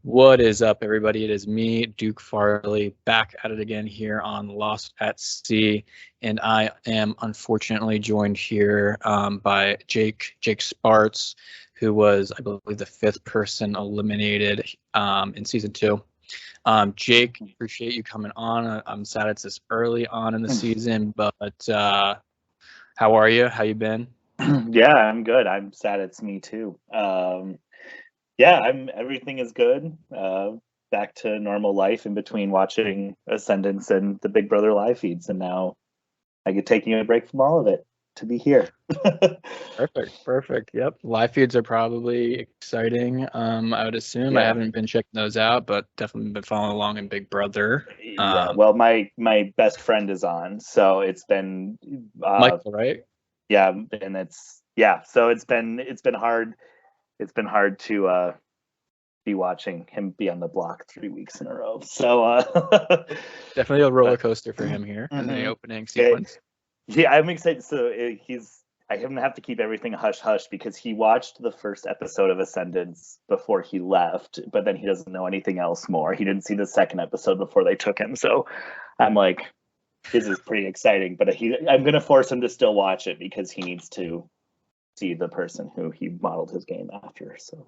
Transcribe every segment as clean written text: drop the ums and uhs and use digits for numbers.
What is up, everybody? It is me, Duke Farley, back at it again here on Lost at Sea, and I am unfortunately joined here by Jake Sparts, who was, I believe, the fifth person eliminated in season 2. Jake, appreciate you coming on. I'm sad it's this early on in the season, but how are you? How you been? Yeah, I'm good. I'm sad it's me too. Everything is good. Back to normal life in between watching Ascendance and the Big Brother live feeds, and now I get taking a break from all of it to be here. Perfect. Yep. Live feeds are probably exciting. I would assume. I haven't been checking those out, but definitely been following along in Big Brother. Well, my best friend is on, so it's been Michael, right? Yeah, and so it's been hard. It's been hard to be watching him be on the block 3 weeks in a row. So definitely a roller coaster for him here in the opening sequence. Yeah, I'm excited. So I have to keep everything hush hush because he watched the first episode of Ascendance before he left, but then he doesn't know anything else more. He didn't see the second episode before they took him. So I'm like, this is pretty exciting, but I'm going to force him to still watch it because he needs to see the person who he modeled his game after. So I'm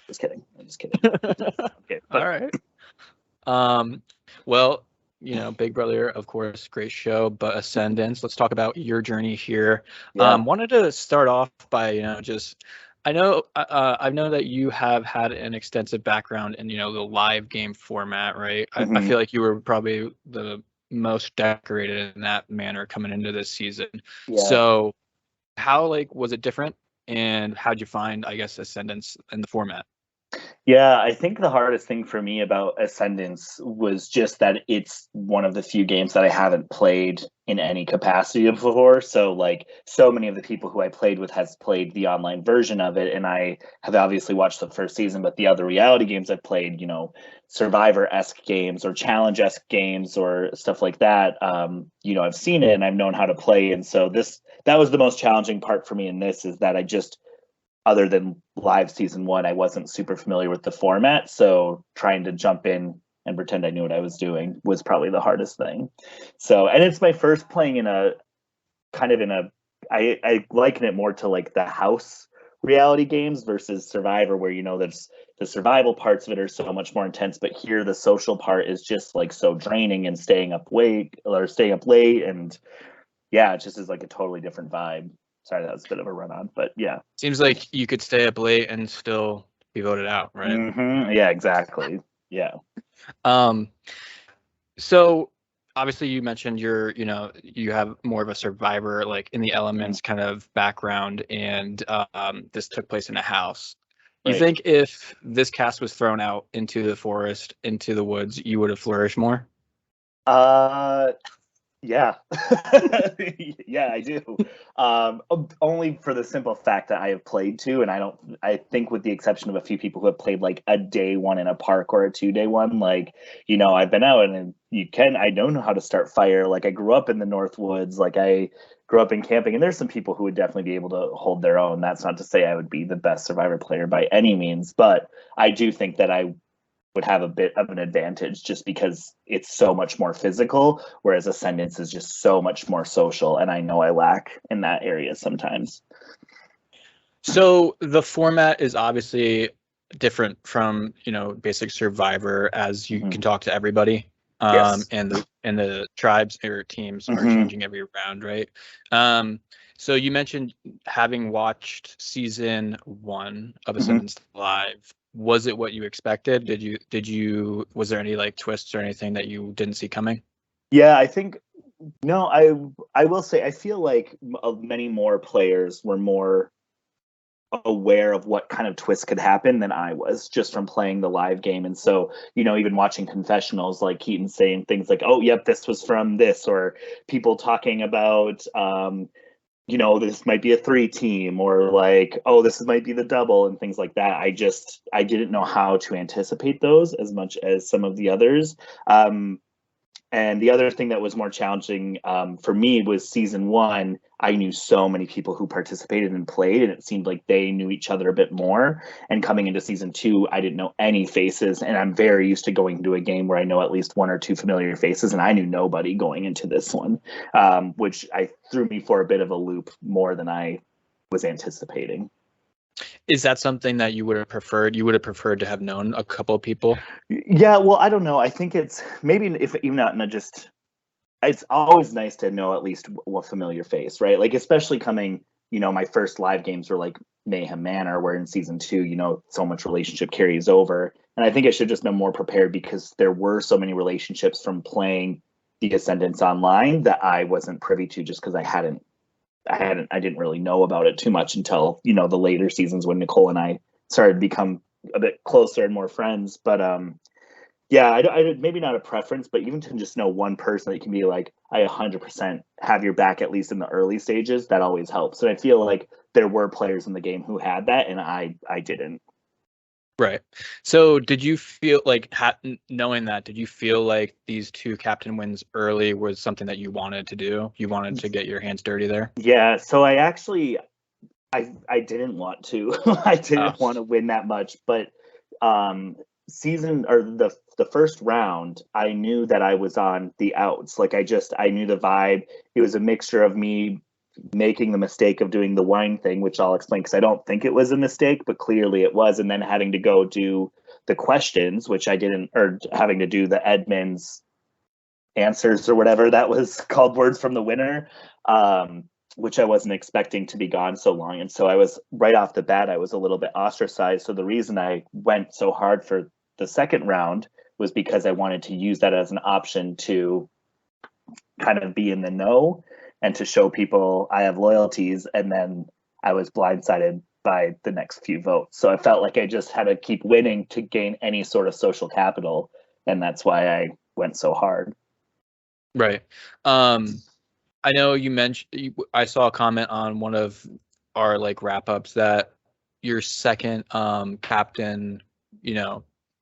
just kidding. Okay, all right. Well, Big Brother, of course, great show, but Ascendance, let's talk about your journey here. Wanted to start off by, I know that you have had an extensive background in, the live game format, right? I feel like you were probably the most decorated in that manner coming into this season. Yeah. So how, was it different? And how'd you find, I guess, Ascendance in the format? Yeah, I think the hardest thing for me about Ascendance was just that it's one of the few games that I haven't played in any capacity before. So so many of the people who I played with has played the online version of it, and I have obviously watched the first season, but the other reality games I've played, Survivor-esque games or challenge-esque games or stuff like that, I've seen it and I've known how to play. And so that was the most challenging part for me in this, is that other than live season 1, I wasn't super familiar with the format. So trying to jump in and pretend I knew what I was doing was probably the hardest thing. So, and it's my first playing in I liken it more to the house reality games versus Survivor, where, there's the survival parts of it are so much more intense, but here the social part is just so draining and staying up late. And yeah, it just is a totally different vibe. Sorry, that was a bit of a run-on, but yeah. Seems like you could stay up late and still be voted out, right? Mm-hmm. Yeah, exactly. Yeah. So obviously you mentioned you have more of a survivor, in the elements kind of background, and this took place in a house. You think if this cast was thrown out into the forest, into the woods, you would have flourished more? Yeah. Yeah, I do. Only for the simple fact that I have played 2, and I think with the exception of a few people who have played a day one in a park or a 2-day one, I've been out and I don't know how to start fire. I grew up in the North Woods, I grew up in camping, and there's some people who would definitely be able to hold their own. That's not to say I would be the best Survivor player by any means, but I do think that I would have a bit of an advantage just because it's so much more physical, whereas Ascendance is just so much more social, and I know I lack in that area sometimes. So the format is obviously different from basic Survivor, as you can talk to everybody. Yes. And the tribes or teams are changing every round, right? So you mentioned having watched season 1 of Ascendance Live. Was it what you expected? Was there any twists or anything that you didn't see coming? Yeah, I will say I feel like many more players were more aware of what kind of twists could happen than I was, just from playing the live game. And so, even watching confessionals, like Keaton saying things like, oh, yep, this was from this, or people talking about this might be a 3 team, or oh, this might be the double, and things like that. I didn't know how to anticipate those as much as some of the others. And the other thing that was more challenging for me was season one. I knew so many people who participated and played, and it seemed like they knew each other a bit more. And coming into season two, I didn't know any faces, and I'm very used to going into a game where I know at least one or two familiar faces, and I knew nobody going into this one, which I threw me for a bit of a loop more than I was anticipating. Is that something that you would have preferred? You would have preferred to have known a couple of people? Yeah, well, I don't know. I think it's maybe if even not in just. It's always nice to know at least a familiar face, right? Like especially coming, my first live games were like Mayhem Manor, where in season two, so much relationship carries over, and I think I should just been more prepared because there were so many relationships from playing the Ascendance online that I wasn't privy to just because I didn't really know about it too much until, the later seasons when Nicole and I started to become a bit closer and more friends. But yeah, I maybe not a preference, but even to just know one person that can be like, I 100% have your back, at least in the early stages, that always helps. And I feel like there were players in the game who had that, and I didn't. Right. So did you feel like, knowing that, did you feel like these two captain wins early was something that you wanted to do? You wanted to get your hands dirty there? Yeah, so I actually, I didn't want to. I didn't want to win that much, but season or the first round, I knew that I was on the outs. Like I knew the vibe. It was a mixture of me making the mistake of doing the wine thing, which I'll explain because I don't think it was a mistake, but clearly it was, and then having to go do the questions, which I didn't, or having to do the Edmonds answers or whatever that was called, words from the winner. Which I wasn't expecting to be gone so long. And so I was right off the bat, I was a little bit ostracized. So the reason I went so hard for the second round was because I wanted to use that as an option to kind of be in the know and to show people I have loyalties. And then I was blindsided by the next few votes. So I felt like I just had to keep winning to gain any sort of social capital. And that's why I went so hard. Right. I know you mentioned, I saw a comment on one of our like wrap ups that your second captain,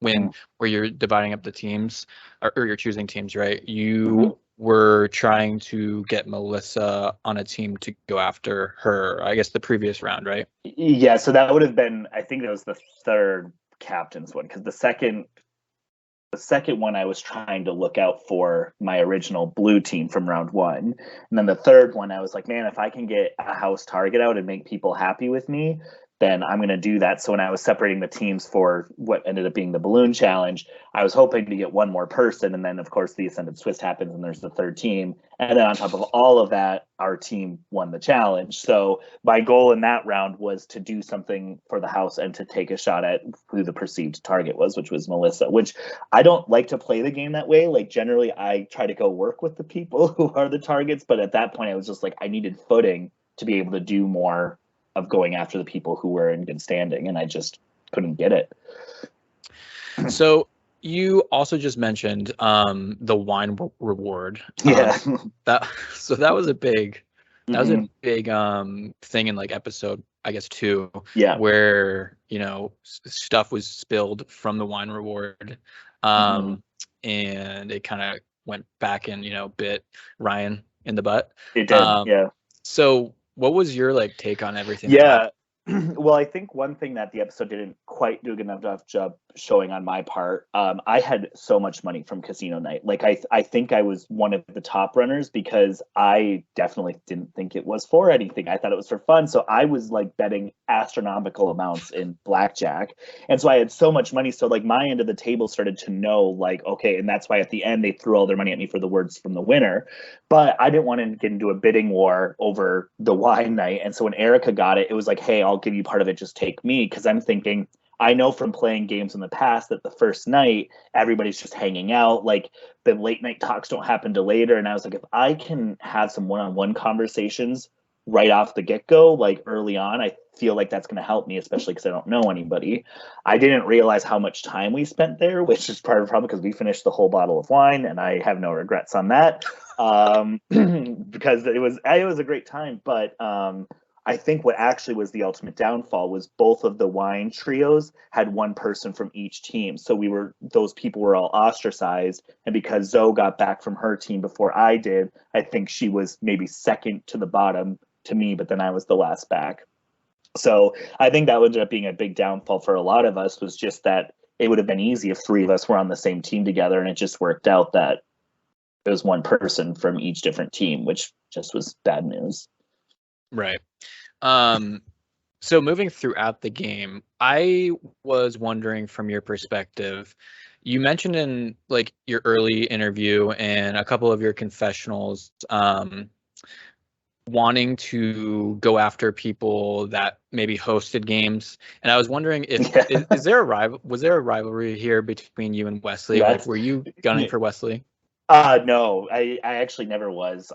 when where you're dividing up the teams or you're choosing teams, right? You were trying to get Melissa on a team to go after her, I guess the previous round, right? Yeah, so that would have been, I think that was the third captain's one, because the second one I was trying to look out for my original blue team from round one. And then the third one I was like, man, if I can get a house target out and make people happy with me, then I'm going to do that. So when I was separating the teams for what ended up being the balloon challenge, I was hoping to get one more person. And then, of course, the Ascendance Twist happens and there's the third team. And then on top of all of that, our team won the challenge. So my goal in that round was to do something for the house and to take a shot at who the perceived target was, which was Melissa, which I don't like to play the game that way. Like generally I try to go work with the people who are the targets. But at that point I was just like, I needed footing to be able to do more of going after the people who were in good standing, and I just couldn't get it. So you also just mentioned the wine reward. Yeah. That was a big thing in like episode, I guess 2, yeah, where stuff was spilled from the wine reward, and it kind of went back and bit Ryan in the butt. It did. Yeah. So what was your like take on everything? Yeah. Well, I think one thing that the episode didn't quite do a good enough job showing on my part, I had so much money from casino night. Like I think I was one of the top runners because I definitely didn't think it was for anything. I thought it was for fun. So I was like betting astronomical amounts in blackjack. And so I had so much money. So like my end of the table started to know like, okay, and that's why at the end they threw all their money at me for the words from the winner. But I didn't want to get into a bidding war over the wine night. And so when Erica got it, it was like, hey, I'll give you part of it, just take me. Because I'm thinking, I know from playing games in the past that the first night, everybody's just hanging out. Like the late night talks don't happen till later. And I was like, if I can have some one-on-one conversations right off the get-go, like early on, I feel like that's going to help me, especially because I don't know anybody. I didn't realize how much time we spent there, which is part of the problem because we finished the whole bottle of wine and I have no regrets on that. Because it was a great time. But I think what actually was the ultimate downfall was both of the wine trios had one person from each team. So those people were all ostracized. And because Zoe got back from her team before I did, I think she was maybe second to the bottom to me, but then I was the last back. So I think that ended up being a big downfall for a lot of us, was just that it would have been easy if three of us were on the same team together, and it just worked out that it was one person from each different team, which just was bad news. Right. So moving throughout the game, I was wondering from your perspective, you mentioned in like your early interview and a couple of your confessionals, wanting to go after people that maybe hosted games. And I was wondering if is there a was there a rivalry here between you and Wesley? Like, were you gunning for Wesley? No, I actually never was.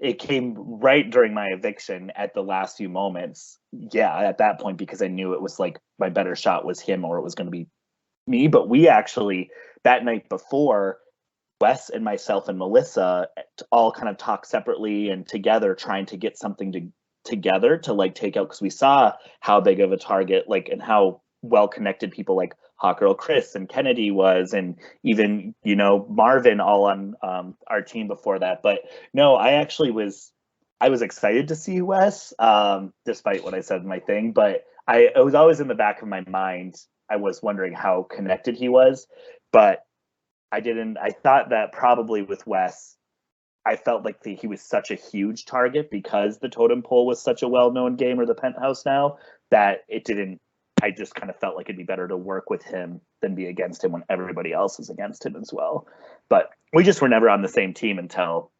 It came right during my eviction at the last few moments. Yeah, at that point, because I knew it was like my better shot was him or it was going to be me. But we actually, that night before, Wes and myself and Melissa all kind of talked separately and together, trying to get something together to like take out, because we saw how big of a target, like, and how well connected people like Hot Girl Chris and Kennedy was, and even, you know, Marvin, all on our team before that. But no, I was excited to see Wes, despite what I said in my thing. But it was always in the back of my mind. I was wondering how connected he was, but I thought that probably with Wes, I felt like he was such a huge target because the totem pole was such a well-known game, or the penthouse now, that I just kind of felt like it'd be better to work with him than be against him when everybody else is against him as well. But we just were never on the same team until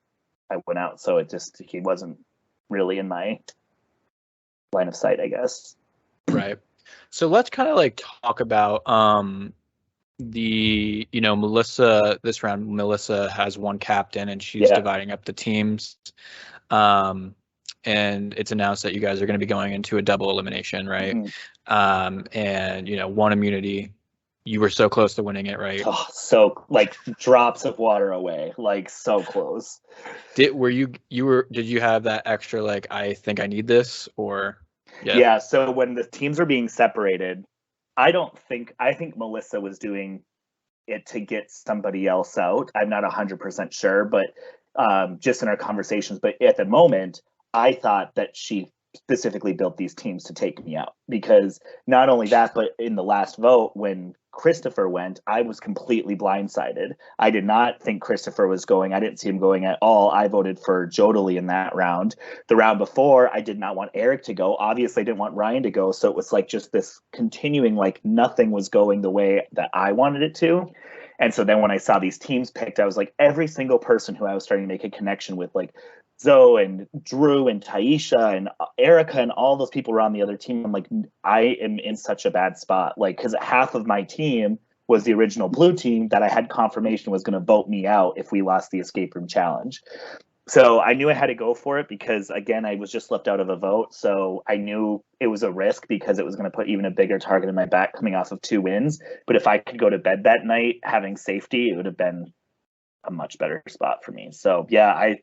I went out. So he wasn't really in my line of sight, I guess. Right. So let's kind of like talk about, Melissa, this round, Melissa has one captain and she's dividing up the teams. And it's announced that you guys are going to be going into a double elimination, right? Mm-hmm. And, one immunity. You were so close to winning it, right? Oh, so like drops of water away, like so close. Did you have that extra, like, I think I need this, or? Yeah. So when the teams were being separated, I think Melissa was doing it to get somebody else out. I'm not 100% sure, but just in our conversations. But at the moment, I thought that she specifically built these teams to take me out, because not only that, but in the last vote, when Christopher went, I was completely blindsided. I did not think Christopher was going. I didn't see him going at all. I voted for Jodely in that round. The round before, I did not want Eric to go. Obviously, I didn't want Ryan to go. So it was like just this continuing, like nothing was going the way that I wanted it to. And so then when I saw these teams picked, I was like, every single person who I was starting to make a connection with, like Zoe and Drew and Taisha and Erica and all those people were on the other team. I'm like, I am in such a bad spot. Like, because half of my team was the original blue team that I had confirmation was going to vote me out if we lost the escape room challenge. So I knew I had to go for it because, again, I was just left out of a vote. So I knew it was a risk because it was going to put even a bigger target in my back coming off of 2 wins. But if I could go to bed that night having safety, it would have been a much better spot for me. So, yeah, I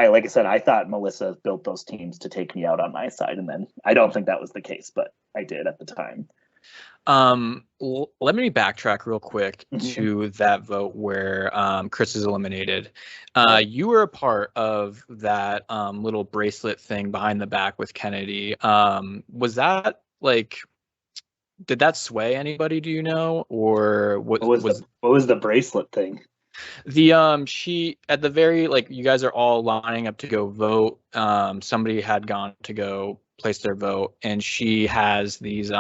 like I said, I thought Melissa built those teams to take me out on my side. And then I don't think that was the case, but I did at the time. Let me backtrack real quick to that vote where Chris is eliminated. You were a part of that little bracelet thing behind the back with Kennedy. Was that like, did that sway anybody? Do you know, or what was the bracelet thing? She at the very, like, you guys are all lining up to go vote. Somebody had gone to go place their vote, and she has these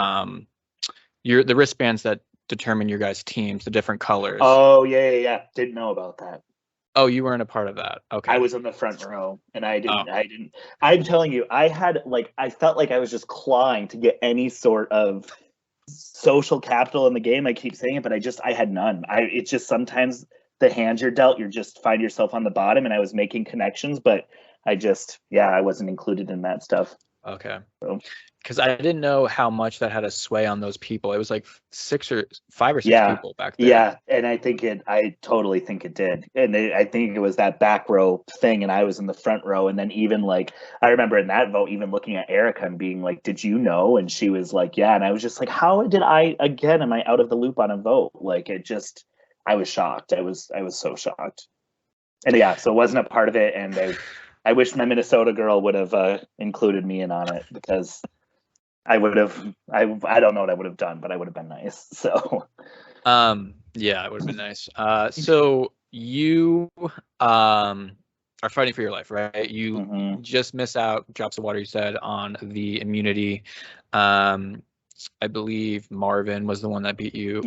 the wristbands that determine your guys' teams, the different colors. Oh, yeah. Didn't know about that. Oh, you weren't a part of that. Okay. I was in the front row, and I didn't. I'm telling you, I felt like I was just clawing to get any sort of social capital in the game. I keep saying it, but I had none. It's just sometimes the hand you're dealt, you just find yourself on the bottom, and I was making connections, but I wasn't included in that stuff. Okay. So. because I didn't know how much that had a sway on those people. It was like 5 or 6 Yeah. people back there. Yeah, and I totally think it did. And I think it was that back row thing, and I was in the front row. And then even like, I remember in that vote, even looking at Erica and being like, did you know? And she was like, yeah. And I was just like, how did am I out of the loop on a vote? Like, I was shocked. I was so shocked. And yeah, so it wasn't a part of it. And I wish my Minnesota girl would have included me in on it, because I would have, I don't know what I would have done, but I would have been nice. So. Yeah, it would have been nice. So you are fighting for your life, right? You just miss out, drops of water, you said, on the immunity. I believe Marvin was the one that beat you.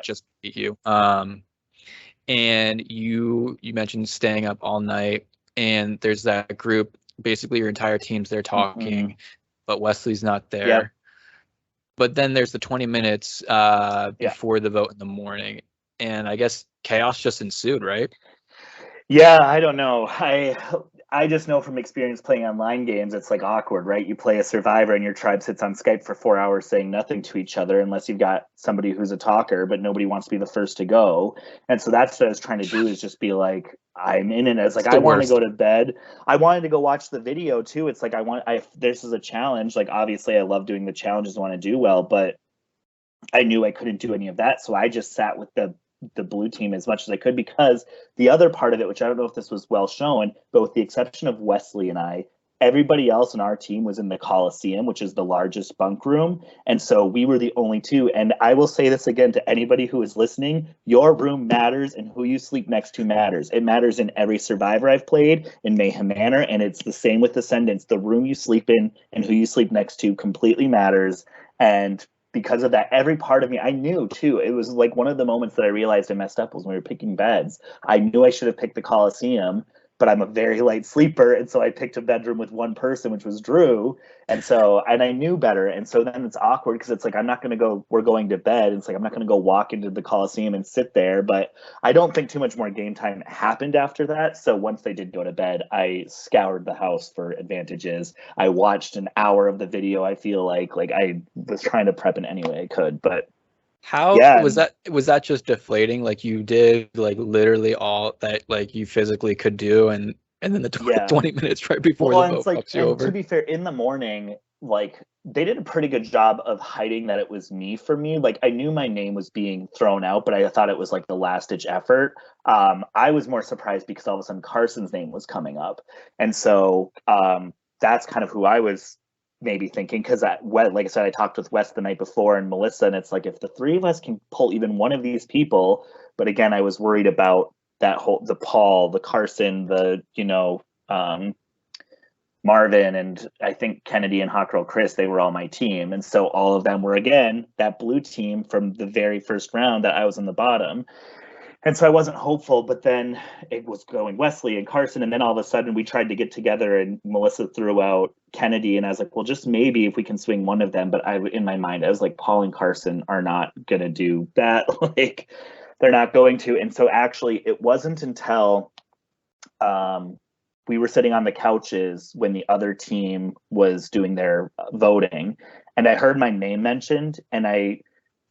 Just beat you. And you mentioned staying up all night, and there's that group, basically your entire team's there talking, but Wesley's not there. Yep. But then there's the 20 minutes before the vote in the morning, and I guess chaos just ensued, right? Yeah, I don't know. I just know from experience playing online games, it's like awkward, right? You play a survivor and your tribe sits on Skype for 4 hours saying nothing to each other, unless you've got somebody who's a talker, but nobody wants to be the first to go. And so that's what I was trying to do, is just be like, I'm in it. It's like, I want to go to bed. I wanted to go watch the video too. It's like, this is a challenge. Like, obviously I love doing the challenges, I want to do well, but I knew I couldn't do any of that. So I just sat with the blue team as much as I could, because the other part of it, which I don't know if this was well shown, but with the exception of Wesley and I, everybody else in our team was in the Coliseum, which is the largest bunk room. And so we were the only two. And I will say this again to anybody who is listening, your room matters, and who you sleep next to matters. It matters in every Survivor I've played in Mayhem Manor. And it's the same with Ascendance. The room you sleep in and who you sleep next to completely matters. And because of that, every part of me, I knew too. It was like one of the moments that I realized I messed up was when we were picking beds. I knew I should have picked the Coliseum, but I'm a very light sleeper. And so I picked a bedroom with one person, which was Drew. And I knew better. And so then it's awkward, because it's like, we're going to bed. It's like, I'm not going to go walk into the Coliseum and sit there. But I don't think too much more game time happened after that. So once they did go to bed, I scoured the house for advantages. I watched an hour of the video. I feel like I was trying to prep in any way I could, but how was that just deflating? Like, you did like literally all that like you physically could do, and then the 20 minutes right before the vote fucks you over. To be fair, in the morning, like, they did a pretty good job of hiding that it was me for me. Like, I knew my name was being thrown out, but I thought it was like the last ditch effort. I was more surprised because all of a sudden Carson's name was coming up. And so that's kind of who I was maybe thinking, because like I said, I talked with Wes the night before and Melissa, and it's like, if the three of us can pull even one of these people, but again, I was worried about the Paul, the Carson, the Marvin, and I think Kennedy and Hot Girl Chris, they were all my team. And so all of them were, again, that blue team from the very first round that I was in the bottom. And so I wasn't hopeful, but then it was going Wesley and Carson. And then all of a sudden we tried to get together, and Melissa threw out Kennedy. And I was like, well, just maybe if we can swing one of them. But in my mind, I was like, Paul and Carson are not going to do that. Like, they're not going to. And so actually it wasn't until we were sitting on the couches when the other team was doing their voting, and I heard my name mentioned, and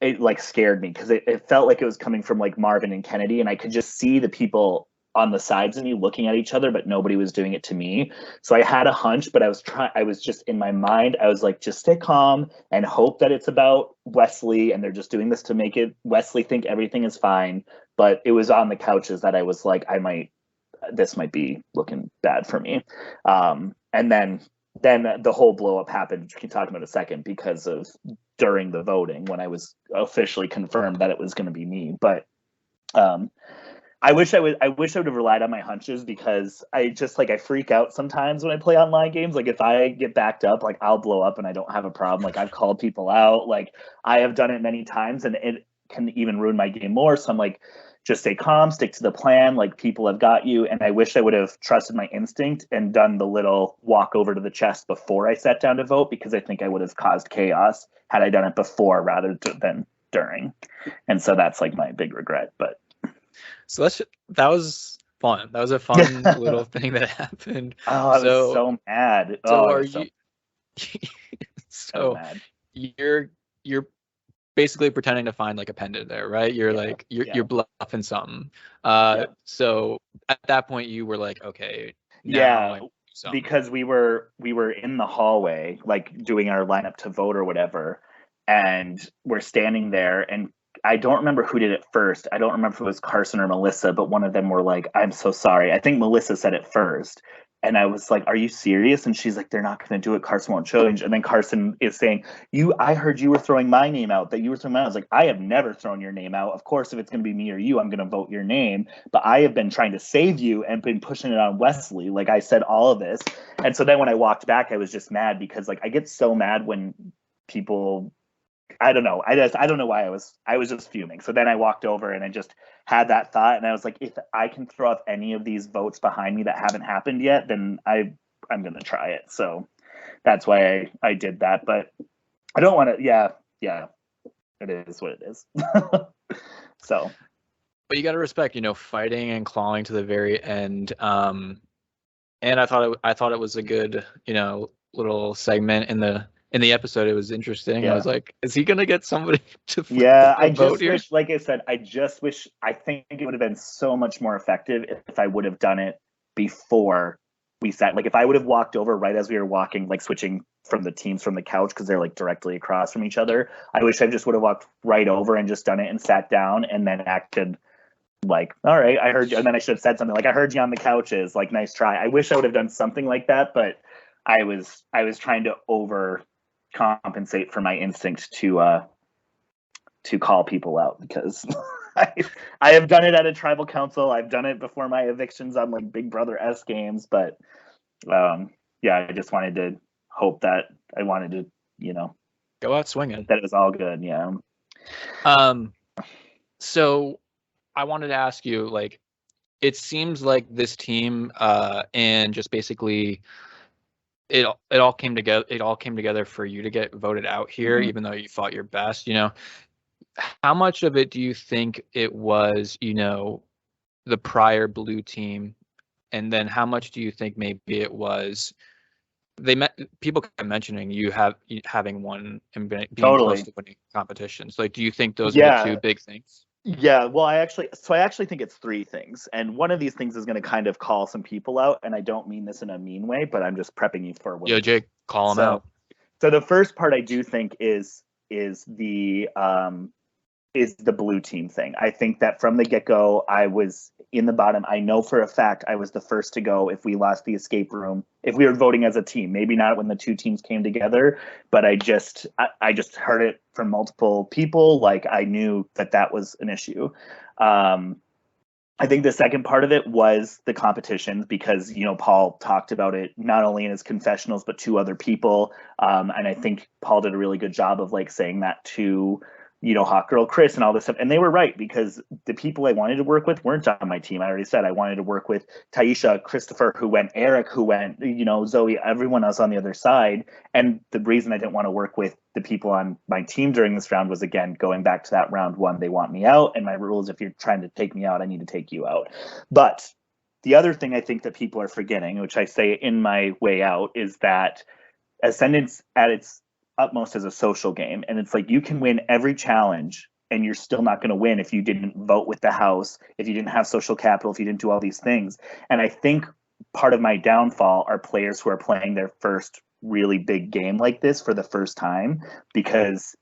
it like scared me, because it felt like it was coming from like Marvin and Kennedy, and I could just see the people on the sides of me looking at each other, but nobody was doing it to me. So I had a hunch, but I was just in my mind, I was like, just stay calm and hope that it's about Wesley and they're just doing this to make it Wesley think everything is fine. But it was on the couches that I was like, this might be looking bad for me. And then the whole blow up happened, which we can talk about in a second, because of during the voting when I was officially confirmed that it was going to be me. But I wish I would have relied on my hunches, because I just I freak out sometimes when I play online games. Like, if I get backed up, like, I'll blow up and I don't have a problem. Like, I've called people out. Like, I have done it many times, and it can even ruin my game more. So I'm like, just stay calm, stick to the plan. Like, people have got you. And I wish I would have trusted my instinct and done the little walk over to the chest before I sat down to vote, because I think I would have caused chaos had I done it before rather than during. And so that's like my big regret. But so that was fun. That was a fun little thing that happened. Oh, I was so mad. So are you So mad. you're basically pretending to find like a pendant there, right? You're Yeah, like yeah. you're bluffing something. Yeah. So at that point you were like, okay, now Yeah, I do something. because we were in the hallway, like doing our lineup to vote or whatever, and we're standing there, and I don't remember who did it first. I don't remember if it was Carson or Melissa, but one of them were like, "I'm so sorry." I think Melissa said it first, and I was like, "Are you serious?" And she's like, "They're not going to do it. Carson won't change." And then Carson is saying, I heard you were throwing my name out. That you were throwing mine." I was like, "I have never thrown your name out. Of course, if it's going to be me or you, I'm going to vote your name. But I have been trying to save you and been pushing it on Wesley. Like I said, all of this." And so then when I walked back, I was just mad because like I get so mad when people, I don't know. I don't know why I was just fuming. So then I walked over and I just had that thought, and I was like, if I can throw off any of these votes behind me that haven't happened yet, then I'm gonna try it. So that's why I did that. But I don't want to. Yeah, it is what it is. So. But you got to respect, fighting and clawing to the very end. And I thought it was a good, little segment in the episode. It was interesting. I Yeah. was like, is he gonna get somebody to Yeah, I vote just here? wish, like I said, I think it would have been so much more effective if I would have done it before we sat. Like if I would have walked over right as we were walking, like switching from the teams from the couch because they're like directly across from each other. I wish I just would have walked right over and just done it and sat down and then acted like, all right, I heard you. And then I should have said something like, I heard you on the couches, like, nice try. I wish I would have done something like that, but I was trying to overcompensate for my instinct to call people out because I have done it at a tribal council. I've done it before my evictions on like Big Brother S games, but yeah, I just wanted to hope that I wanted to, Go out swinging. that it was all good. Yeah. So I wanted to ask you, like, it seems like this team, and just basically it all came together. It all came together for you to get voted out here, even though you fought your best. How much of it do you think it was, the prior blue team, and then how much do you think maybe it was people kept mentioning having won and being close Totally. to winning competitions. Like, do you think those are the Yeah. two big things? Yeah, well, I actually think it's three things, and one of these things is going to kind of call some people out, and I don't mean this in a mean way, but I'm just prepping you for Yo, Jake, call them so, out. So the first part I do think is the blue team thing. I think that from the get-go, I was in the bottom. I know for a fact I was the first to go if we lost the escape room, if we were voting as a team. Maybe not when the two teams came together, but I just heard it from multiple people. Like I knew that was an issue. I think the second part of it was the competitions because, Paul talked about it not only in his confessionals, but to other people. And I think Paul did a really good job of like saying that to, Hot Girl Chris and all this stuff. And they were right because the people I wanted to work with weren't on my team. I already said I wanted to work with Taisha, Christopher, who went, Eric, who went, Zoe, everyone else on the other side. And the reason I didn't want to work with the people on my team during this round was, again, going back to that round one, they want me out. And my rule is if you're trying to take me out, I need to take you out. But the other thing I think that people are forgetting, which I say in my way out, is that Ascendance at its utmost as a social game. And it's like you can win every challenge and you're still not going to win if you didn't vote with the house, if you didn't have social capital, if you didn't do all these things. And I think part of my downfall are players who are playing their first really big game like this for the first time, because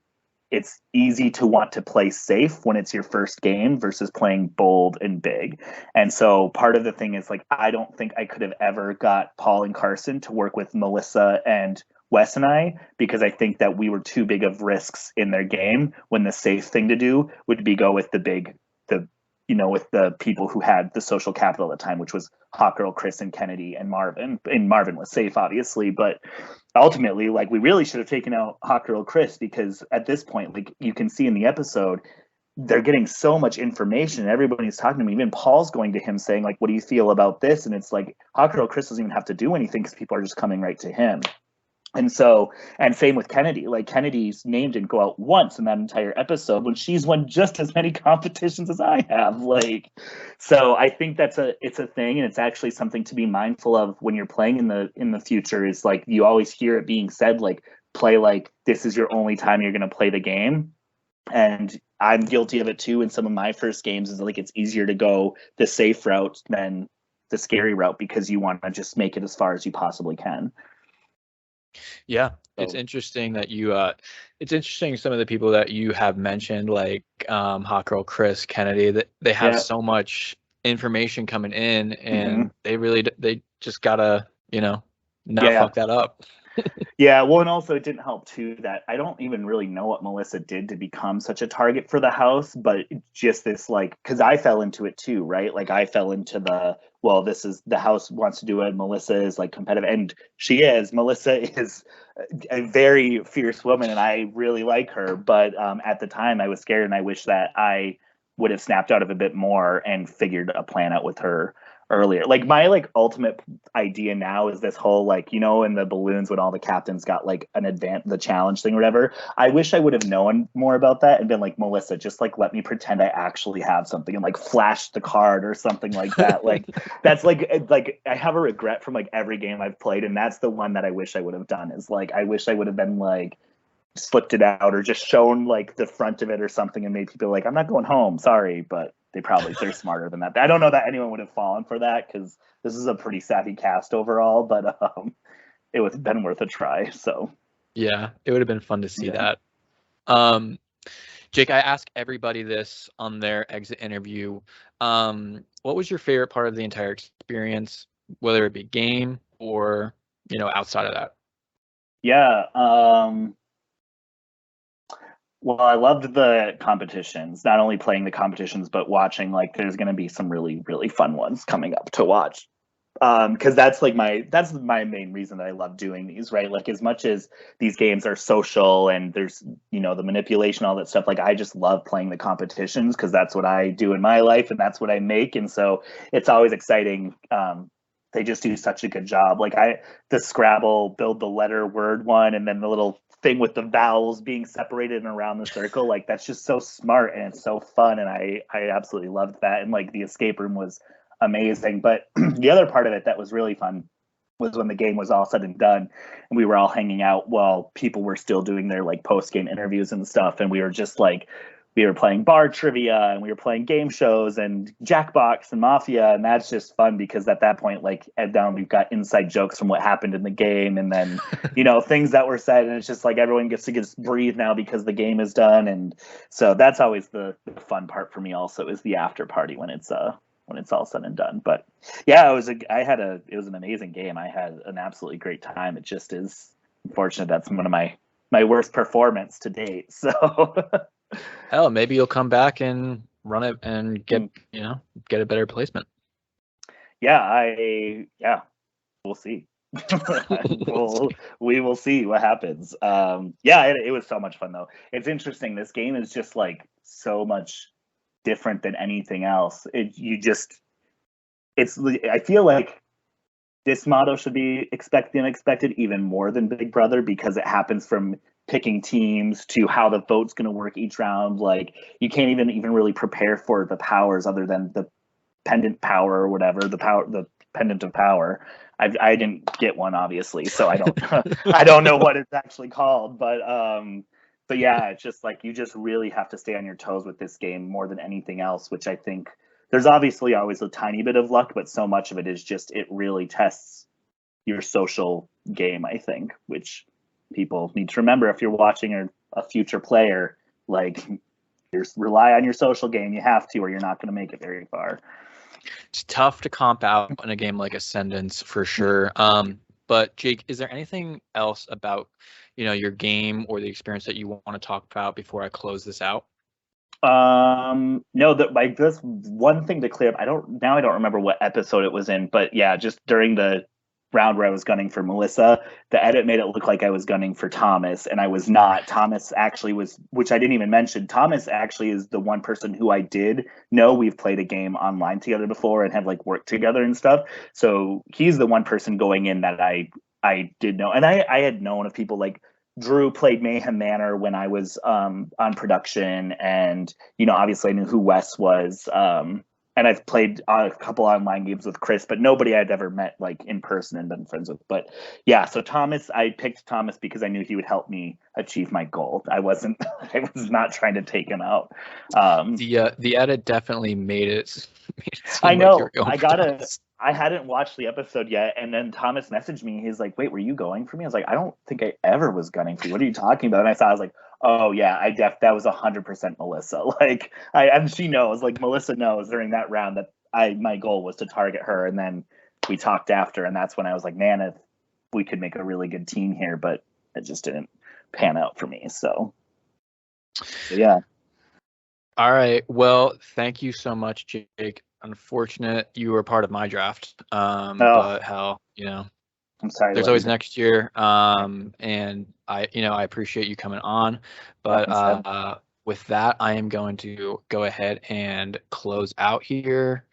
it's easy to want to play safe when it's your first game versus playing bold and big. And so part of the thing is like, I don't think I could have ever got Paul and Carson to work with Melissa and Wes and I, because I think that we were too big of risks in their game when the safe thing to do would be go with with the people who had the social capital at the time, which was Hot Girl, Chris, and Kennedy, and Marvin. And Marvin was safe, obviously, but ultimately, like, we really should have taken out Hot Girl Chris, because at this point, like you can see in the episode, they're getting so much information and everybody's talking to me. Even Paul's going to him saying, like, what do you feel about this? And it's like Hot Girl Chris doesn't even have to do anything because people are just coming right to him. And so, and same with Kennedy. Like, Kennedy's name didn't go out once in that entire episode when she's won just as many competitions as I have. Like, so I think it's a thing, and it's actually something to be mindful of when you're playing in the future. Is like, you always hear it being said, like, play like this is your only time you're going to play the game. And I'm guilty of it too. In some of my first games, is like it's easier to go the safe route than the scary route because you want to just make it as far as you possibly can. Yeah, it's interesting that it's interesting some of the people that you have mentioned, like Hot Girl Chris Kennedy, that they have so much information coming in, and they just gotta, not fuck that up. Yeah, well, and also it didn't help too that I don't even really know what Melissa did to become such a target for the house, but just this like, because I fell into it too, right? Like I fell into this is the house wants to do it. Melissa is like competitive, and she is. Melissa is a very fierce woman, and I really like her. But at the time, I was scared, and I wish that I would have snapped out of a bit more and figured a plan out with her earlier. Like my like ultimate idea now is this whole like, in the balloons when all the captains got like the challenge thing or whatever. I wish I would have known more about that and been like, Melissa, just like let me pretend I actually have something and like flash the card or something like that. Like that's like I have a regret from like every game I've played, and that's the one that I wish I would have done, is like I wish I would have been like slipped it out or just shown like the front of it or something and made people like, I'm not going home, sorry. But they're smarter than that. I don't know that anyone would have fallen for that because this is a pretty savvy cast overall, but it would have been worth a try. So yeah, it would have been fun to see that. Jake, I ask everybody this on their exit interview. What was your favorite part of the entire experience, whether it be game or, outside of that? Yeah. Well, I loved the competitions, not only playing the competitions, but watching, like, there's going to be some really, really fun ones coming up to watch. Because that's my main reason that I love doing these, right? Like, as much as these games are social and there's, the manipulation, all that stuff, like, I just love playing the competitions because that's what I do in my life and that's what I make. And so it's always exciting. They just do such a good job. Like the Scrabble build the letter word one, and then the little thing with the vowels being separated and around the circle, like that's just so smart and it's so fun, and I absolutely loved that. And like the escape room was amazing, but the other part of it that was really fun was when the game was all said and done and we were all hanging out while people were still doing their like post-game interviews and stuff, and we were just like, we were playing bar trivia and we were playing game shows and Jackbox and Mafia, and that's just fun because at that point, like we've got inside jokes from what happened in the game, and then things that were said, and it's just like everyone gets to just breathe now because the game is done. And so that's always the fun part for me also, is the after party when it's all said and done. But yeah, it was an amazing game. I had an absolutely great time. It just is unfortunate that's one of my worst performance to date. So hell, maybe you'll come back and run it and get a better placement. Yeah, we'll see. We will see what happens. It was so much fun though. It's interesting. This game is just like so much different than anything else. I feel like this motto should be expect the unexpected even more than Big Brother, because it happens from picking teams to how the vote's going to work each round. Like you can't even really prepare for the powers other than the pendant power or whatever, the pendant of power. I didn't get one, obviously, so I don't I don't know what it's actually called, but yeah, it's just like you just really have to stay on your toes with this game more than anything else, which I think there's obviously always a tiny bit of luck, but so much of it is just, it really tests your social game, I think, which people need to remember if you're watching a future player. Like, rely on your social game. You have to, or you're not going to make it very far. It's tough to comp out in a game like Ascendance for sure. But Jake, is there anything else about your game or the experience that you want to talk about before I close this out? No, that like this one thing to clear up. I don't remember what episode it was in, but yeah, just during the round where I was gunning for Melissa, the edit made it look like I was gunning for Thomas, and I was not. Thomas actually was, which I didn't even mention. Thomas actually is the one person who I did know. We've played a game online together before and have like worked together and stuff. So he's the one person going in that I did know, and I had known of people like Drew played Mayhem Manor when I was on production, and obviously I knew who Wes was. and I've played a couple online games with Chris, but nobody I'd ever met like in person and been friends with. But yeah, so Thomas, I picked Thomas because I knew he would help me achieve my goal. I was not trying to take him out. The edit definitely made it seem I like you were know. going for Thomas. I hadn't watched the episode yet, and then Thomas messaged me. He's like, "Wait, were you going for me?" I was like, "I don't think I ever was gunning for you. What are you talking about?" And I was like, "Oh yeah, that was 100% Melissa." Like, and she knows. Like, Melissa knows during that round that my goal was to target her, and then we talked after, and that's when I was like, "Man, if we could make a really good team here," but it just didn't pan out for me. So yeah. All right. Well, thank you so much, Jake. Unfortunate you were part of my draft. Oh, But hell, I'm sorry. there's always next year. And I appreciate you coming on. But with that, I am going to go ahead and close out here.